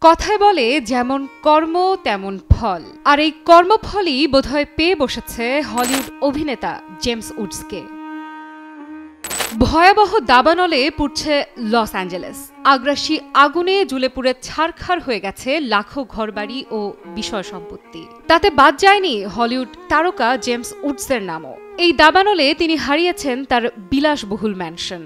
কথায় বলে যেমন কর্ম তেমন ফল, আর এই কর্মফলই বোধহয় পেয়ে বসেছে হলিউড অভিনেতা জেমস উডসকে। ভয়াবহ দাবানলে পুড়ছে লস অ্যাঞ্জেলেস। আগ্রাসী আগুনে জ্বলে পুড়ে ছারখার হয়ে গেছে লাখো ঘরবাড়ি ও বিষয় সম্পত্তি। তাতে বাদ যায়নি হলিউড তারকা জেমস উডসের নামও। এই দাবানলে তিনি হারিয়েছেন তার বিলাসবহুল ম্যানশন।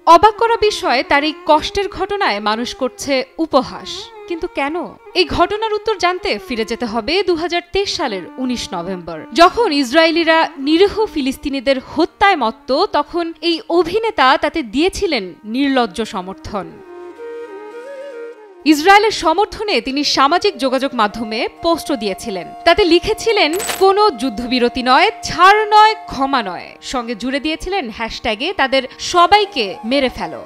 অবাক করা বিষয়, তার এই কষ্টের ঘটনায় মানুষ করছে উপহাস। কিন্তু কেন? এই ঘটনার উত্তর জানতে ফিরে যেতে হবে 2023 সালের 19 নভেম্বর, যখন ইসরায়েলিরা নিরীহ ফিলিস্তিনিদের হত্যায় মত্ত। তখন এই অভিনেতা তাতে দিয়েছিলেন নির্লজ্জ সমর্থন। ইসরায়েলের সমর্থনে তিনি সামাজিক যোগাযোগ মাধ্যমে পোস্টও দিয়েছিলেন। তাতে লিখেছিলেন, কোনো যুদ্ধবিরতি নয়, ছাড় নয়, ক্ষমা নয়। সঙ্গে জুড়ে দিয়েছিলেন হ্যাশট্যাগে তাদের সবাইকে মেরে ফেলো।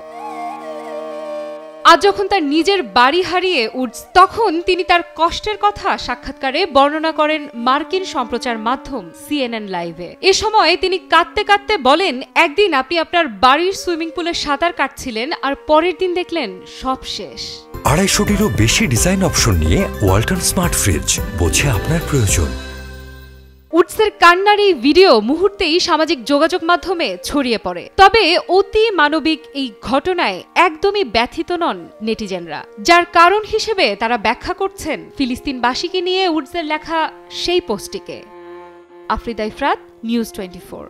আজ যখন তার নিজের বাড়ি হারিয়ে উডস, তখন তিনি তার কষ্টের কথা সাক্ষাৎকারে বর্ণনা করেন মার্কিন সম্প্রচার মাধ্যম CNN লাইভে। এ সময় তিনি কাঁদতে কাঁদতে বলেন, একদিন আপনি আপনার বাড়ির সুইমিং পুলে সাঁতার কাটছিলেন, আর পরের দিন দেখলেন সব শেষ। 250-টিরও বেশি ডিজাইন অপশন নিয়ে ওয়ালটন স্মার্ট ফ্রিজ, বোঝে আপনার প্রয়োজন। উডসের কান্নার এই ভিডিও মুহূর্তেই সামাজিক যোগাযোগ মাধ্যমে ছড়িয়ে পড়ে। তবে অতি মানবিক এই ঘটনায় একদমই ব্যথিত নন নেটিজেনরা, যার কারণ হিসেবে তারা ব্যাখ্যা করছেন ফিলিস্তিনবাসীকে নিয়ে উডসের লেখা সেই পোস্টটিকে। আফরিদা ইফরাত, নিউজ 24।